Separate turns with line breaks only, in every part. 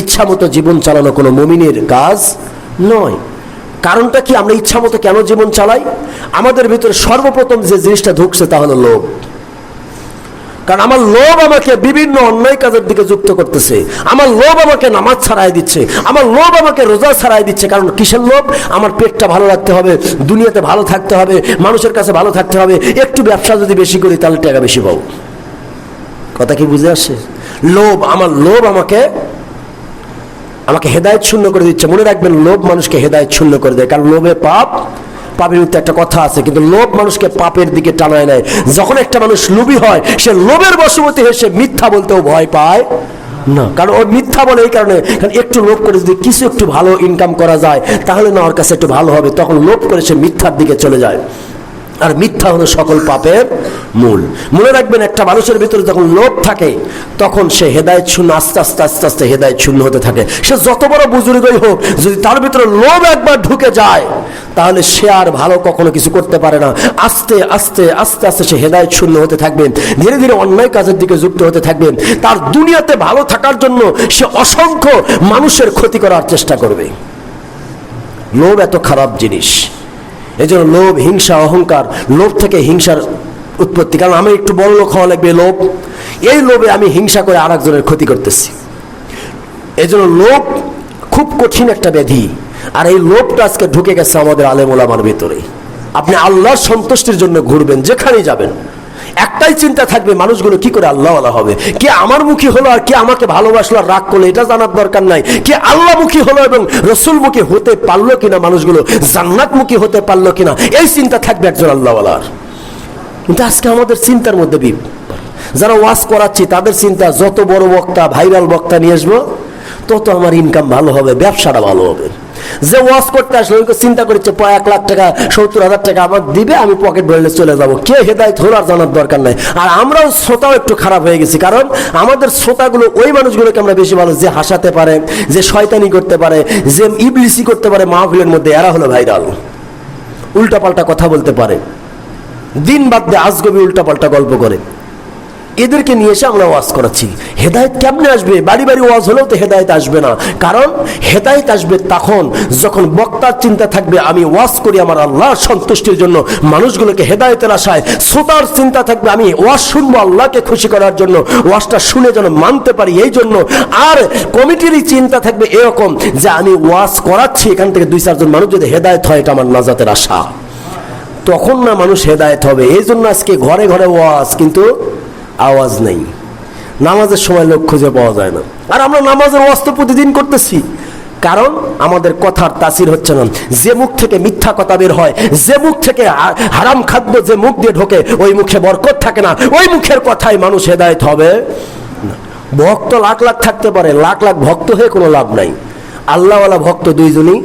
ইচ্ছা মতো জীবন চালানো কোনো মুমিনের কাজ নয়। কারণটা কি? আমরা ইচ্ছা মতো কেন জীবন চালাই? আমাদের ভিতরে সর্বপ্রথম যে জিনিসটা ঢুকছে তা হলো লোভ। কারণ আমার লোভ আমাকে বিভিন্ন অন্যায় কাজের দিকে যুক্ত করতেছে, আমার লোভ আমাকে নামাজ ছাড়াই দিচ্ছে, আমার লোভ আমাকে রোজা ছাড়াই দিচ্ছে। কারণ কিসের লোভ? আমার পেটটা ভালো রাখতে হবে, দুনিয়াতে ভালো থাকতে হবে, মানুষের কাছে ভালো থাকতে হবে, একটু ব্যবসা যদি বেশি করি তাহলে টাকা বেশি পাবো। কথা কি বুঝে আসে? লোভ, আমার লোভ আমাকে হেদায়েত শূন্য করে দিচ্ছে। মনে রাখবেন, লোভ মানুষকে হেদায়েত শূন্য করে দেয়। কারণ লোভে পাপ, পাপের ভিতরে একটা কথা আছে, কিন্তু লোভ মানুষকে পাপের দিকে টানায় নেয়। যখন একটা মানুষ লোভী হয়, সে লোভের বশবর্তী হয়ে সে মিথ্যা বলতেও ভয় পায় না। কারণ ওর মিথ্যা বলে এই কারণে, কারণ একটু লোভ করে যদি কিছু একটু ভালো ইনকাম করা যায় তাহলে না ওর কাছে একটু ভালো হবে, তখন লোভ করে সে মিথ্যার দিকে চলে যায়। আর মিথ্যা হলো সকল পাপের মূল। মনে রাখবেন, একটা মানুষের ভিতরে যখন লোভ থাকে তখন সে হেদায়েত শূন্য, আস্তে আস্তে আস্তে আস্তে হেদায়েত শূন্য হতে থাকে। সে যত বড় বুজুর্গই হোক, যদি তার ভিতরে লোভ একবার ঢুকে যায় তাহলে সে আর ভালো কখনো কিছু করতে পারে না। আস্তে আস্তে আস্তে আস্তে সে হেদায়েত শূন্য হতে থাকবেন, ধীরে ধীরে অন্যায় কাজের দিকে যুক্ত হতে থাকবেন। তার দুনিয়াতে ভালো থাকার জন্য সে অসংখ্য মানুষের ক্ষতি করার চেষ্টা করবে। লোভ এত খারাপ জিনিস। এই জন্য লোভ, হিংসা, অহংকার, লোভ থেকে হিংসার উৎপত্তি। কারণ আমি একটু বড় লোক হওয়া লাগবে, লোভ, এই লোভে আমি হিংসা করে আর একজনের ক্ষতি করতেছি। এই জন্য লোভ খুব কঠিন একটা ব্যাধি। আর এই লোভটা আজকে ঢুকে গেছে আমাদের আলেম ওলামার ভিতরে। আপনি আল্লাহর সন্তুষ্টির জন্য ঘুরবেন, যেখানেই যাবেন একটাই চিন্তা থাকবে, মানুষগুলো কি করে আল্লাহওয়ালা হবে। কে আমার মুখী হলো আর কে আমাকে ভালোবাসলো আর রাগ করলো এটা জানার দরকার নাই। কে আল্লাহমুখী হলো এবং রসুলমুখী হতে পারলো কিনা, মানুষগুলো জান্নাতমুখী হতে পারলো কিনা, এই চিন্তা থাকবে একজন আল্লাহওয়ালার। কিন্তু আজকে আমাদের চিন্তার মধ্যে যারা ওয়াজ করাচ্ছি তাদের চিন্তা, যত বড় বক্তা, ভাইরাল বক্তা নিয়ে আসবো তত আমার ইনকাম ভালো হবে, ব্যবসাটা ভালো হবে। যে ওয়াজ করতে আসলে ওই চিন্তা করেছে 1 লাখ টাকা, 70,000 টাকা আমার দিবে, আমি পকেট ভরলে চলে যাব। কে হেদায়েত হলো আর জানার দরকার নাই। আর আমরাও শ্রোতাও একটু খারাপ হয়ে গেছি, কারণ আমাদের শ্রোতাগুলো ওই মানুষগুলোকে আমরা বেশি ভালো, যে হাসাতে পারে, যে শয়তানি করতে পারে, যে ইবলিসি করতে পারে মাহফিলের মধ্যে, এরা হলো ভাইরাল। উল্টাপাল্টা কথা বলতে পারে, দিন বাদ দিয়ে আজগবি উল্টাপাল্টা গল্প করে, এদেরকে নিয়ে এসে আমরা ওয়াজ করাচ্ছি। হেদায়েত কেমনে আসবে? বাড়ি বাড়ি ওয়াজ হলেও তো হেদায়েত আসবে না। কারণ হেদায়েত আসবে তখন যখন বক্তার চিন্তা থাকবে আমি ওয়াজ করি আমার আল্লাহর সন্তুষ্টির জন্য, মানুষগুলোকে হেদায়েতের আশায়। শ্রোতার চিন্তা থাকবে আমি ওয়াজ শুনবো আল্লাহকে খুশি করার জন্য, ওয়াজটা শুনে যেন মানতে পারি এই জন্য। আর কমিটিরই চিন্তা থাকবে এরকম যে আমি ওয়াজ করাচ্ছি, এখান থেকে 2-4 জন মানুষ যদি হেদায়েত হয় এটা আমার নাজাতের আশা। তখন না মানুষ হেদায়েত হবে। এই জন্য আজকে ঘরে ঘরে ওয়াজ, কিন্তু আওয়াজ নেই। নামাজের সময় লোক খুঁজে পাওয়া যায় না। আর আমরা নামাজের ওয়াজ তো প্রতিদিন করতেছি, কারণ আমাদের কথার তাসির হচ্ছে না। যে মুখ থেকে মিথ্যা কথা বের হয়, যে মুখ থেকে হারাম খাদ্য যে মুখ দিয়ে ঢোকে, ওই মুখে বরকত থাকে না। ওই মুখের কথায় মানুষ হেদায়েত হবে না। ভক্ত লাখ লাখ থাকতে পারে, লাখ লাখ ভক্ত হয়ে কোনো লাভ নাই। আল্লাহওয়ালা ভক্ত 2 জনই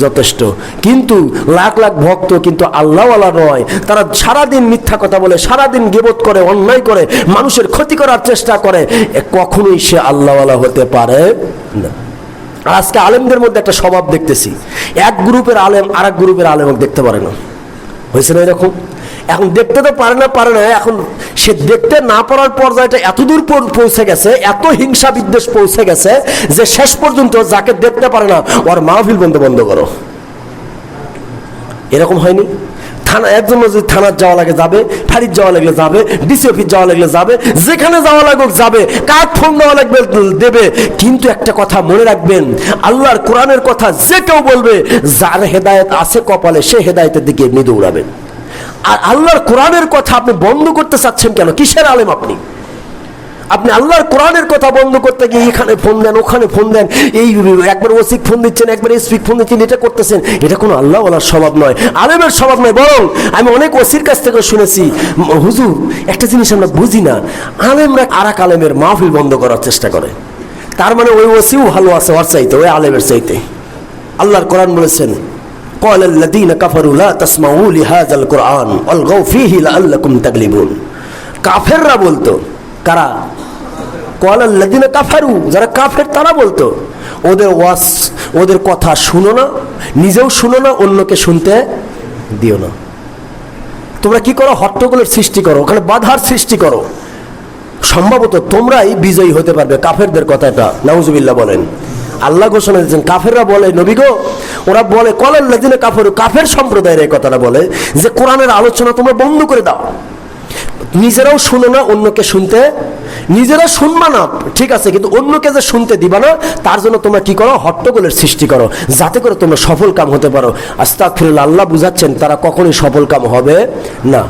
যথেষ্ট, কিন্তু লাখ লাখ ভক্ত কিন্তু আল্লাহওয়ালা নয়। তারা সারাদিন মিথ্যা কথা বলে, সারাদিন গীবত করে, অন্যায় করে, মানুষের ক্ষতি করার চেষ্টা করে, কখনোই সে আল্লাহওয়ালা হতে পারে না। আর আজকে আলেমদের মধ্যে একটা স্বভাব দেখতেছি, এক গ্রুপের আলেম আর এক গ্রুপের আলেম দেখতে পারে না। হয়েছে না এরকম? এখন দেখতে তো পারে না, এখন সে দেখতে না পারার পর্যায়টা এতদূর পৌঁছে গেছে, এত হিংসা বিদ্বেষ পৌঁছে গেছে যে শেষ পর্যন্ত যাকে দেখতে পারে না ওর মাহফিল বন্ধ করো। এরকম হয়নি? থানা, একজন যদি থানার যাওয়া লাগে যাবে, ফাঁড়ির যাওয়া লাগলে যাবে, ডিসি অফিস যাওয়া লাগলে যাবে, যেখানে যাওয়া লাগুক যাবে, কার ফোন দেওয়া লাগবে দেবে। কিন্তু একটা কথা মনে রাখবেন, আল্লাহর কোরআনের কথা যে কেউ বলবে, যার হেদায়েত আছে কপালে সে হেদায়েতের দিকে এমনি দৌড়াবেন। আর আল্লাহর কোরআনের কথা আপনি বন্ধ করতে চাচ্ছেন কেন? কিসের আলেম আপনি? আপনি আল্লাহর কোরআনের কথা বন্ধ করতে গিয়ে এখানে ফোন দেন, ওখানে ফোন দেন, এই একবার ওসিক ফোন দিচ্ছেন, একবার এসপিক ফোন দিচ্ছেন, এটা করতেছেন। এটা কোনো আল্লাহওয়ালার স্বভাব নয়, আলেমের স্বভাব নয়। বরং আমি অনেক ওসির কাছ থেকে শুনেছি, হুজুর একটা জিনিস আমরা বুঝি না, আলেমরা আর এক আলেমের মাহফিল বন্ধ করার চেষ্টা করে। তার মানে ওই ওসিও ভালো আছে ওর চাইতে, ওই আলেমের চাইতে। আল্লাহর কোরআন বলেছেন, قال الذين كفروا لا تسمعوا لهذا القرآن والغوا فيه لعلكم تغلبون। কাফেররা বলতো, কারা? قال الذين كفروا, যারা কাফের তারা বলতো ওদের ওয়াজ, ওদের কথা শুনো না, নিজেও শুনো না, অন্যকে শুনতে দিও না। তোমরা কি করো? হট্টগোলের সৃষ্টি করো, ওখানে বাধার সৃষ্টি করো। সম্ভবত তোমরাই বিজয়ী হতে পারবে। কাফেরদের কথাটা নাউজুবিল্লাহ বলেন। আল্লাহ ঘোষণা দিয়েছেন, কাফেররা বলে নবী গো, ওরা বলে কলাল্লাযিনা কাফারু, কাফের সম্প্রদায়ের এই কথাটা বলে যে কোরআনের আলোচনা তোমরা বন্ধ করে দাও, নিজেরাও শুনো না, অন্যকে শুনতে, নিজেরা শুনবা না ঠিক আছে, কিন্তু অন্যকে যে শুনতে দিবা না, তার জন্য তোমরা কি করো, হট্টগোলের সৃষ্টি করো, যাতে করে তোমরা সফল কাম হতে পারো। আস্তাগফিরুল্লাহ, আল্লাহ বুঝাচ্ছেন তারা কখনোই সফল কাম হবে না।